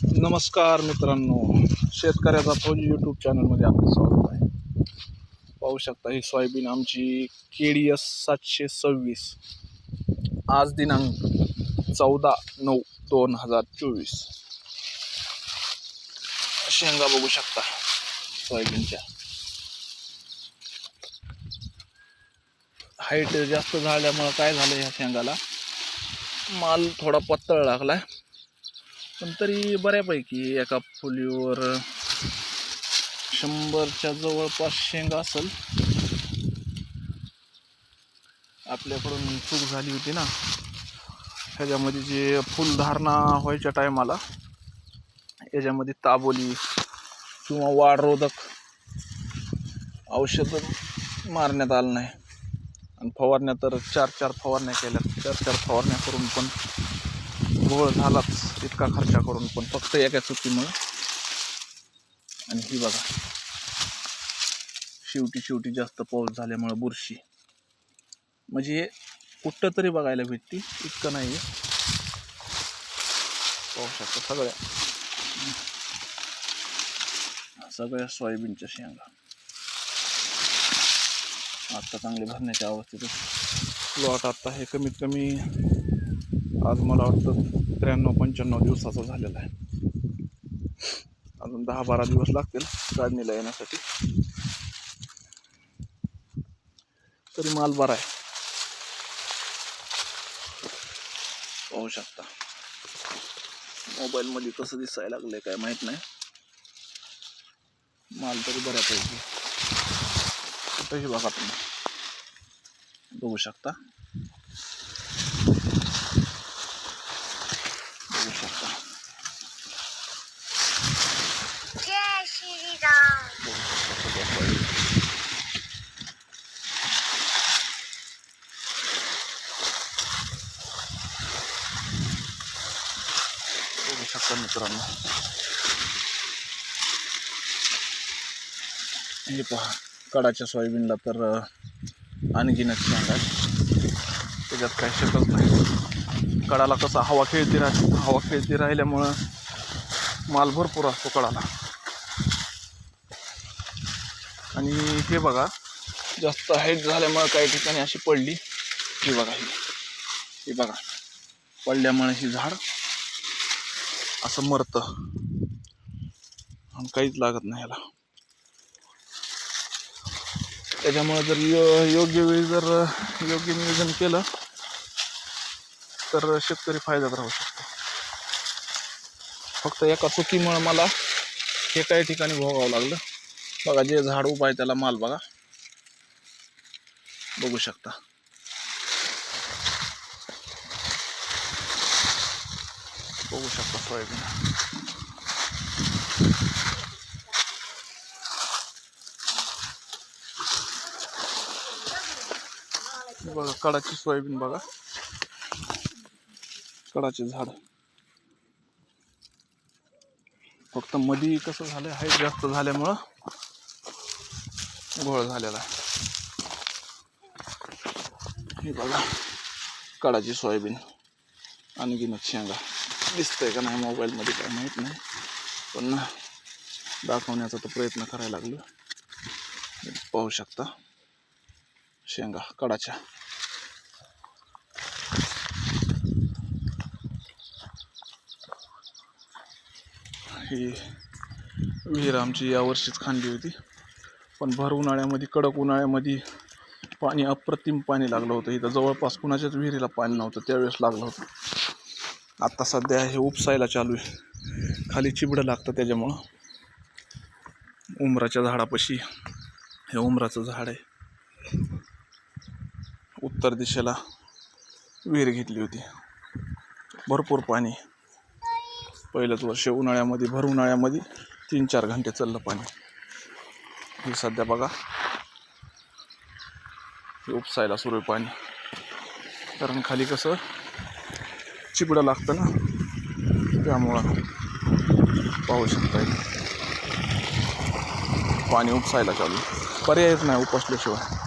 नमस्कार मित्रांनो, शेतकऱ्याचा फौजी यूट्यूब चॅनलमध्ये आपलं स्वागत आहे. पाहू शकता ही सोयाबीन आमची KDS 726. आज दिनांक 14/9/2024. शेंगा बघू शकता सोयाबीनच्या. हाईट जास्त झाल्यामुळं काय झालं, ह्या शेंगाला माल थोडा पातळ लागलाय, पण तरी बऱ्यापैकी एका फुलीवर 100च्या जवळपास शेंगा असेल. आपल्याकडून चूक झाली होती ना, ह्याच्यामध्ये जे फुलधारणा व्हायच्या टायमाला याच्यामध्ये ताबोली किंवा वाढरोधक औषध मारण्यात आलं नाही, आणि फवारण्या तर 4 फवारण्या केल्या. 4 फवारण्या करून पण घोळ झालाच, इतका खर्च करून पण फक्त एका चुकीमुळे. आणि ही बघा, शेवटी जास्त पाऊस झाल्यामुळे बुरशी म्हणजे कुठं तरी बघायला भेटती, इतकं नाही. पाहू शकता सगळ्या सोयाबीनच्या शेंगा आता चांगले भरण्याच्या अवस्थेत. प्लॉट आता हे कमीत कमी आज मला वाटतं 93-95 दिवसाचा झालेला आहे. अजून 10-12 दिवस लागतील काढणीला येण्यासाठी, तरी माल बरा आहे. पाहू शकता मोबाईल मध्ये कसं दिसायला लागलंय काय माहित नाही, माल तरी बऱ्यापैकी. कुठेही बघा तुम्ही, बघू शकता. जय श्रीराम. बघू शकता मित्रांनो, हे पहा कडाच्या सोयाबीनला तर आणखीनच शेंगा, त्याच्यात काही शकत नाही. कडाला कसं हवा खेळती राहिल्यामुळं माल भरपूर असतो कडाला. आणि हे बघा, जास्त हाईट झाल्यामुळे काही ठिकाणी अशी पडली. ही बघा पडल्यामुळे ही झाड असं मरतं आणि काहीच लागत नाही ह्याला. त्याच्यामुळे जर योग्य वेळी जर योग्य नियोजन केलं तर शेतकरी फायद्यात राहू शकतो. फक्त एका चुकीमुळे मला हे काही ठिकाणी भोगावं लागलं. बघा, जे झाड उभं आहे त्याला माल बघा, बघू शकता. सोयाबीन बघा, कडाची सोयाबीन बघा, कडाचे झाड. फक्त मधी कसं झालं, हाईट जास्त झाल्यामुळं घोळ झालेला आहे. हे बघा कडाची सोयाबीन, आणखीनच शेंगा. दिसतंय का नाही मोबाईल मध्ये काय माहित नाही, पण दाखवण्याचा तर प्रयत्न करायला लागलो. पाहू शकता शेंगा कडाच्या. ही विहीर आमची यावर्षीच खांदली होती, पण भर उन्हाळ्यामध्ये, कडक उन्हाळ्यामध्ये पाणी, अप्रतिम पाणी लागलं होतं. इथं जवळपास कुणाच्याच विहिरीला पाणी नव्हतं, त्यावेळेस लागलं होतं. आता सध्या हे उपसायला चालू आहे, खाली चिबडं लागतं. त्याच्यामुळं उमराच्या झाडापाशी, हे उमराचं झाड आहे, उत्तर दिशेला विहीर घेतली होती. भरपूर पाणी, पहिलंच वर्ष उन्हाळ्यामध्ये, भर उन्हाळ्यामध्ये 3-4 घंटे चाललं पाणी. हे सध्या बघा, हे उपसायला सुरू आहे पाणी, कारण खाली कसं चिबडं लागतं ना, त्यामुळं. पाहू शकता पाणी उपसायला चालू, पर्यायच नाही उपसल्याशिवाय.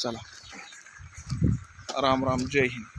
चला राम राम, जय हिंद.